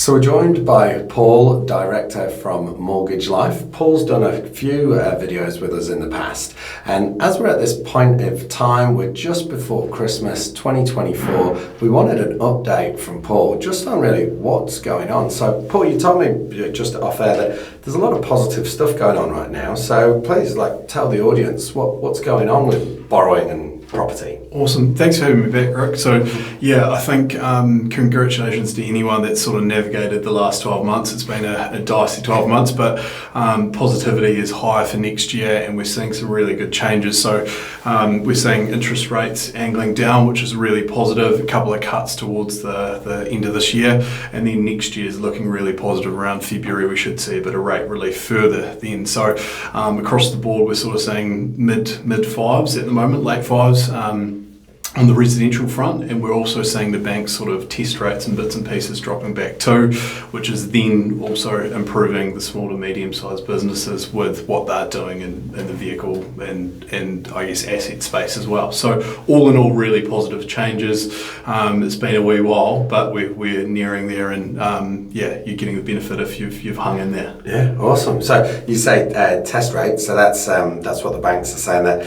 So we're joined by Paul, director from Mortgage Life. Paul's done a few videos with us in the past, and as we're at this point of time, we're just before Christmas 2024, we wanted an update from Paul just on really what's going on. So Paul, you told me just off air that there's a lot of positive stuff going on right now, so please tell the audience what's going on with borrowing and property. Awesome. Thanks for having me back, Rick. So yeah, I think congratulations to anyone that's sort of navigated the last 12 months. It's been a dicey 12 months, but positivity is high for next year and we're seeing some really good changes. So we're seeing interest rates angling down, which is really positive. A couple of cuts towards the end of this year, and then next year is looking really positive. Around February we should see a bit of rate relief further then. So across the board we're sort of seeing mid fives at the moment, late fives on the residential front, and we're also seeing the banks sort of test rates and bits and pieces dropping back too, which is then also improving the small to medium sized businesses with what they're doing in the vehicle and I guess asset space as well. So all in all, really positive changes. It's been a wee while, but we're nearing there, and you're getting the benefit if you've hung in there. Yeah, awesome. So you say test rates, so that's what the banks are saying, that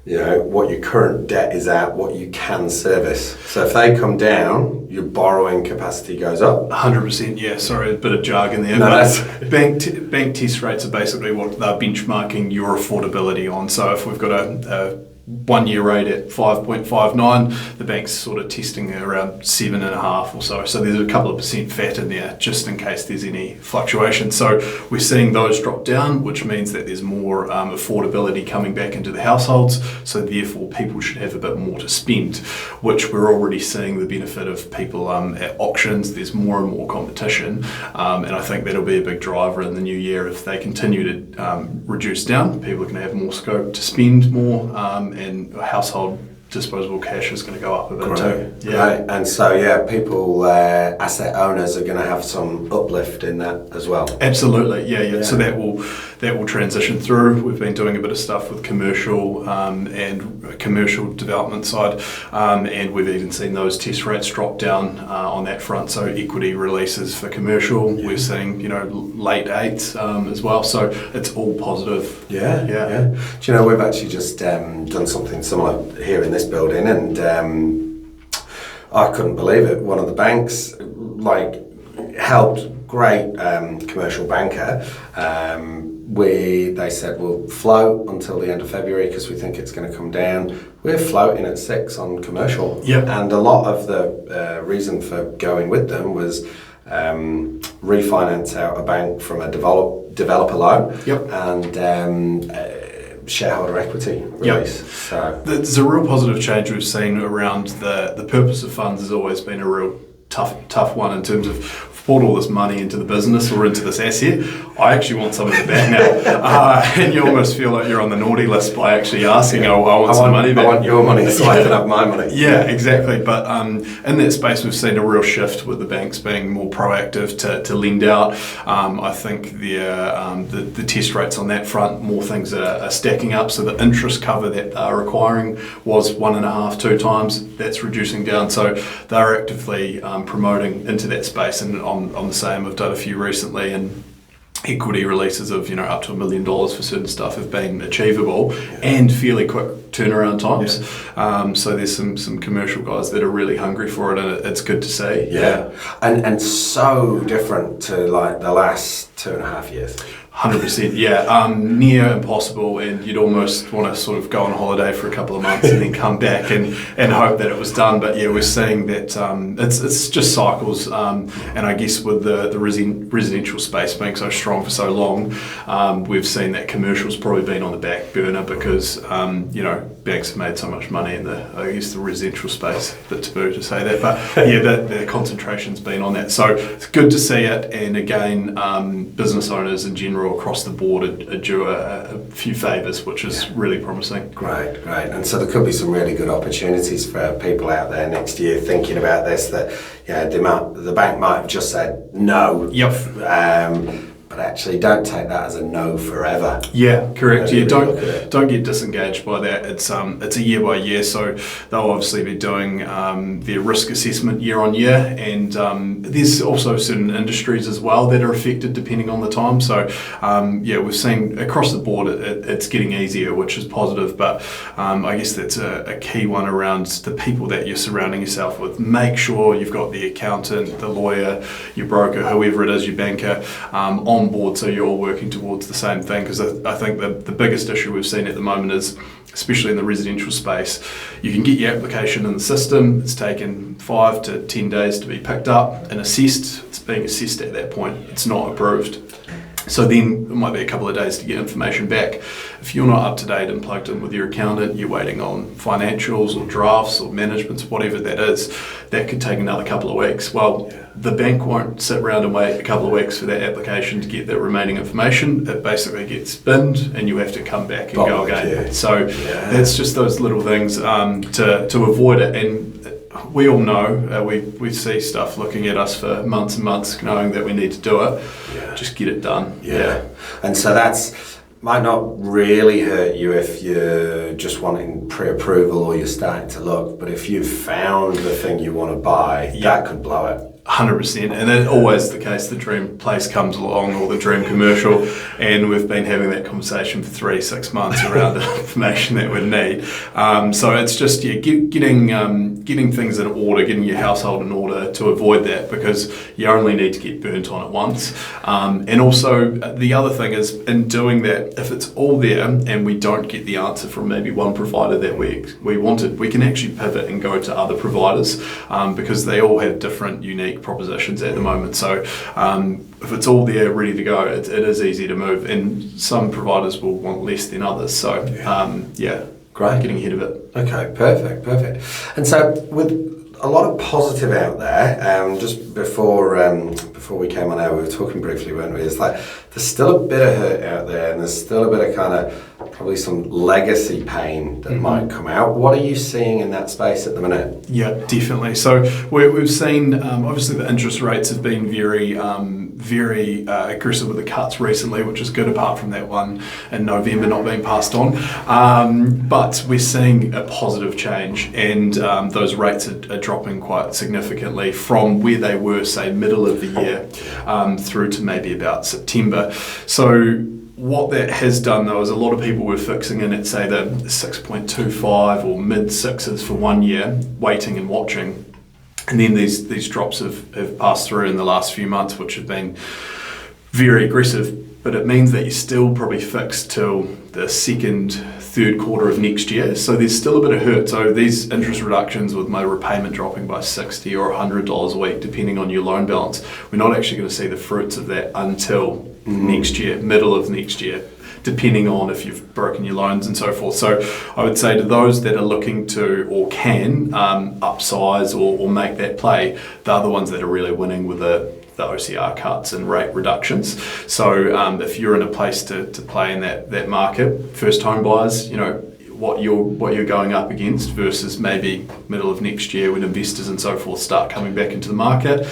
what your current debt is at, what you can service. So if they come down, your borrowing capacity goes up. 100%, yeah. Sorry, a bit of jargon there. No, but bank test rates are basically what they're benchmarking your affordability on. So if we've got a 1 year rate at 5.59, the bank's sort of testing around 7.5 or so. So there's a couple of percent fat in there just in case there's any fluctuation. So we're seeing those drop down, which means that there's more affordability coming back into the households. So therefore people should have a bit more to spend, which we're already seeing the benefit of people at auctions. There's more and more competition, and I think that'll be a big driver in the new year. If they continue to reduce down, people are going to have more scope to spend more, and household disposable cash is going to go up a bit too. Yeah. Right. And so people, asset owners are going to have some uplift in that as well. Absolutely, yeah. So that will transition through. We've been doing a bit of stuff with commercial and commercial development side, and we've even seen those test rates drop down on that front. So equity releases for commercial, we're seeing late eights as well. So it's all positive. Yeah. Do you know, we've actually just done something similar here in this building, and I couldn't believe it. One of the banks helped, great commercial banker. They said we'll float until the end of February because we think it's going to come down. We're floating at 6 on commercial. Yep. And a lot of the reason for going with them was refinance out a bank from a developer loan. Yep. And shareholder equity release. Yep. So there's a real positive change we've seen around the purpose of funds. Has always been a real tough one in terms of poured all this money into the business or into this asset. I actually want some of it back now. And you almost feel like you're on the naughty list by actually asking, I want some money back. I want your money so I can have my money. Yeah, exactly. But in that space, we've seen a real shift with the banks being more proactive to lend out. I think the test rates on that front, more things are stacking up. So the interest cover that they're requiring was 1.5, 2 times. That's reducing down. So they're actively promoting into that space, and on the same, I've done a few recently, and equity releases of up to $1 million for certain stuff have been achievable and fairly quick turnaround times. So there's some commercial guys that are really hungry for it, and it's good to see. Yeah. And so different to the last 2.5 years. 100%, yeah. Near impossible, and you'd almost want to sort of go on holiday for a couple of months and then come back and hope that it was done. But yeah, we're seeing that it's just cycles, and I guess with the residential space being so strong for so long, we've seen that commercial's probably been on the back burner because banks have made so much money in the residential space. A bit taboo to say that, but yeah, the concentration's been on that. So it's good to see it, and again, business owners in general across the board are due a few favours, which is really promising. Great. And so there could be some really good opportunities for people out there next year thinking about this, that the bank might have just said no. Yep. but actually don't take that as a no forever. Yeah, correct. Yeah, Really don't get disengaged by that. It's a year by year, so they'll obviously be doing their risk assessment year on year, and there's also certain industries as well that are affected depending on the time. So we've seen across the board it's getting easier, which is positive. But I guess that's a key one around the people that you're surrounding yourself with. Make sure you've got the accountant, the lawyer, your broker, whoever it is, your banker, on board, so you're all working towards the same thing. Because I think the biggest issue we've seen at the moment is, especially in the residential space, you can get your application in the system. It's taken 5 to 10 days to be picked up and assessed. It's being assessed at that point. It's not approved. So then it might be a couple of days to get information back. If you're not up to date and plugged in with your accountant, you're waiting on financials or drafts or managements, whatever that is, that could take another couple of weeks. Well, the bank won't sit around and wait a couple of weeks for that application to get the remaining information. It basically gets binned and you have to come back and go again. Yeah. So that's just those little things to avoid it. And we all know, we see stuff looking at us for months and months, knowing that we need to do it. Yeah. Just get it done. Yeah. And so might not really hurt you if you're just wanting pre-approval or you're starting to look, but if you've found the thing you want to buy, that could blow it. 100%, and it's always the case. The dream place comes along, or the dream commercial, and we've been having that conversation for 3-6 months around the information that we need. So it's just getting things in order, getting your household in order to avoid that, because you only need to get burnt on it once. And also the other thing is, in doing that, if it's all there and we don't get the answer from maybe one provider that we wanted, we can actually pivot and go to other providers, because they all have different unique propositions at the moment. So if it's all there ready to go, it is easy to move, and some providers will want less than others. So Great. Getting ahead of it. Okay, perfect. And so with a lot of positive out there, just before we came on air, we were talking briefly, weren't we? It's like there's still a bit of hurt out there, and there's still a bit of kind of probably some legacy pain that might come out. What are you seeing in that space at the minute? Yeah, definitely. So we've seen, obviously the interest rates have been very aggressive with the cuts recently, which is good, apart from that one in November not being passed on. But we're seeing a positive change, and those rates are dropping quite significantly from where they were, say, middle of the year through to maybe about September. So what that has done, though, is a lot of people were fixing in at, say, the 6.25 or mid sixes for 1 year, waiting and watching. And then these drops have passed through in the last few months, which have been very aggressive. But it means that you're still probably fixed till the third quarter of next year. So there's still a bit of hurt. So these interest reductions, with my repayment dropping by $60 or $100 a week, depending on your loan balance, we're not actually going to see the fruits of that until next year, middle of next year, depending on if you've broken your loans and so forth. So I would say to those that are looking to or can upsize or make that play, they're the ones that are really winning with the OCR cuts and rate reductions. So if you're in a place to play in that market, first home buyers, what you're going up against versus maybe middle of next year when investors and so forth start coming back into the market.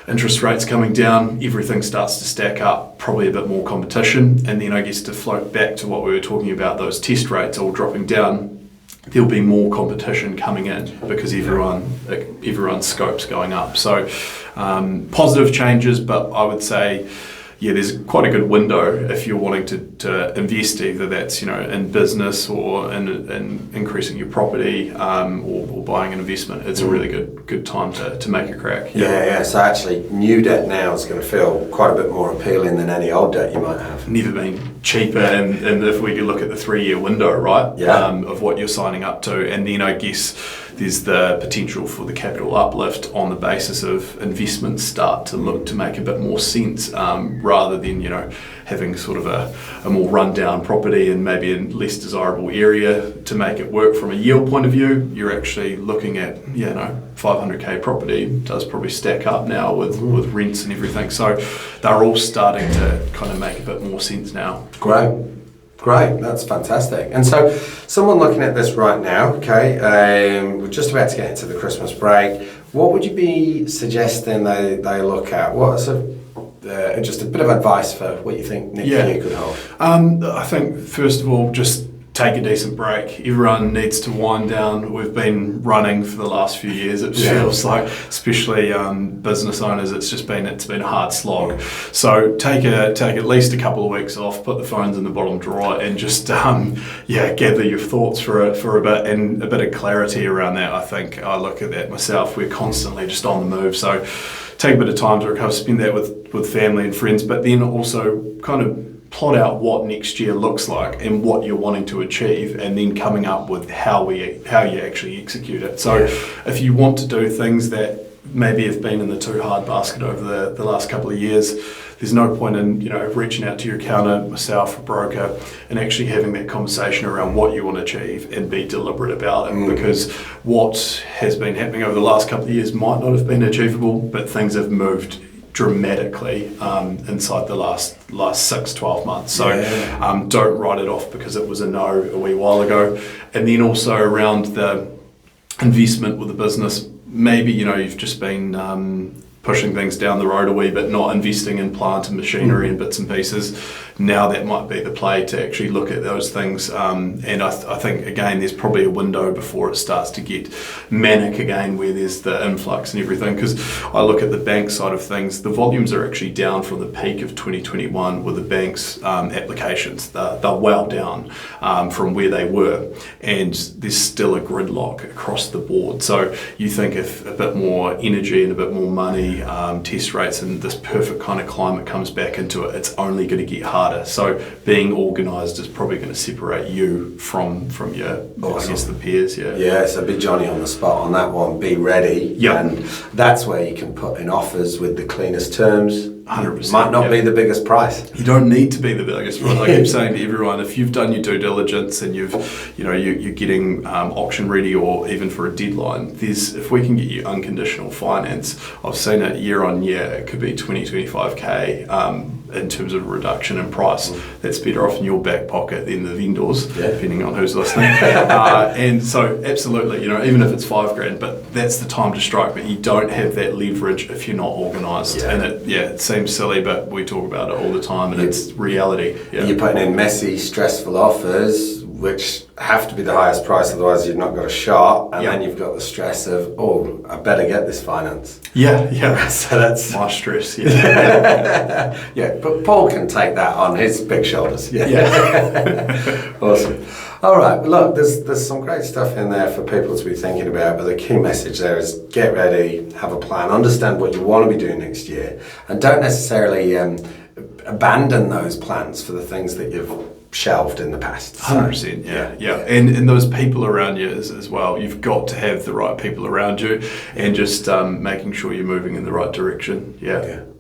Interest rates coming down, everything starts to stack up, probably a bit more competition. And then I guess to float back to what we were talking about, those test rates all dropping down, there'll be more competition coming in because everyone's scope's going up. So positive changes, but I would say, there's quite a good window if you're wanting to invest, either that's in business or in increasing your property or buying an investment. It's a really good time to make a crack. Yeah. So actually, new debt now is going to feel quite a bit more appealing than any old debt you might have. Never been cheaper, and if we could look at the 3-year window, right, of what you're signing up to, and then I guess there's the potential for the capital uplift on the basis of investments start to look to make a bit more sense, rather than having sort of a more rundown property and maybe a less desirable area to make it work from a yield point of view. You're actually looking at 500k property does probably stack up now with rents and everything. So they're all starting to kind of make a bit more sense now. Great, that's fantastic. And so, someone looking at this right now, we're just about to get into the Christmas break. What would you be suggesting they look at? What's just a bit of advice for what you think next year could hold. I think first of all, just take a decent break. Everyone needs to wind down. We've been running for the last few years. It feels like, especially business owners, it's been a hard slog. So take at least a couple of weeks off. Put the phones in the bottom drawer and just gather your thoughts for a bit, and a bit of clarity around that. I think I look at that myself. We're constantly just on the move. So take a bit of time to recover. Spend that with family and friends, but then also kind of plot out what next year looks like and what you're wanting to achieve, and then coming up with how you actually execute it. So if you want to do things that maybe have been in the too hard basket over the last couple of years, there's no point in reaching out to your accountant, myself, a broker, and actually having that conversation around what you want to achieve and be deliberate about it. Because what has been happening over the last couple of years might not have been achievable, but things have moved dramatically inside the last 6-12 months. So don't write it off because it was a no a wee while ago. And then also around the investment with the business, maybe you've just been pushing things down the road a wee bit, not investing in plant and machinery and bits and pieces. Now that might be the play to actually look at those things. And I think, again, there's probably a window before it starts to get manic again, where there's the influx and everything. Because I look at the bank side of things, the volumes are actually down from the peak of 2021 with the bank's applications. They're well down from where they were. And there's still a gridlock across the board. So you think if a bit more energy and a bit more money, test rates and this perfect kind of climate comes back into it, it's only going to get harder. So being organised is probably going to separate you from your, I guess, the peers. Yeah, so be Johnny on the spot on that one. Be ready. And that's where you can put in offers with the cleanest terms. 100%. Might not be the biggest price. You don't need to be the biggest price. I keep saying to everyone, if you've done your due diligence and you're getting auction ready, or even for a deadline, if we can get you unconditional finance, I've seen it year on year, it could be 20-25k in terms of reduction in price. That's better off in your back pocket than the vendors, depending on who's listening. And so absolutely, even if it's $5,000, but that's the time to strike. But you don't have that leverage if you're not organised. And it seems silly, but we talk about it all the time, and it's reality. You're putting in messy, stressful offers, which have to be the highest price, otherwise you've not got a shot, and then you've got the stress of, I better get this finance. So that's my stress. But Paul can take that on his big shoulders. Awesome. All right, look, there's some great stuff in there for people to be thinking about, but the key message there is get ready, have a plan, understand what you want to be doing next year, and don't necessarily abandon those plans for the things that you've shelved in the past. 100%, and those people around you as well. You've got to have the right people around you, and just making sure you're moving in the right direction.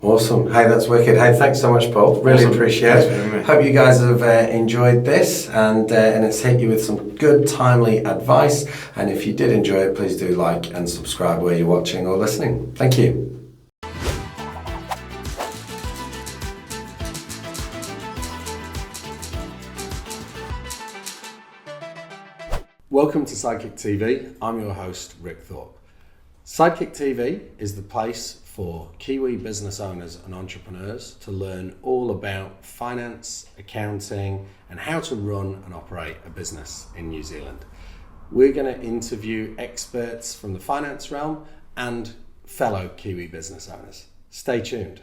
Awesome. Hey, that's wicked. Hey, thanks so much, Paul. Really appreciate it. Hope you guys have enjoyed this, and it's hit you with some good, timely advice. And if you did enjoy it, please do like and subscribe where you're watching or listening. Thank you. Welcome to Sidekick TV. I'm your host, Rick Thorpe. Sidekick TV is the place for Kiwi business owners and entrepreneurs to learn all about finance, accounting, and how to run and operate a business in New Zealand. We're going to interview experts from the finance realm and fellow Kiwi business owners. Stay tuned.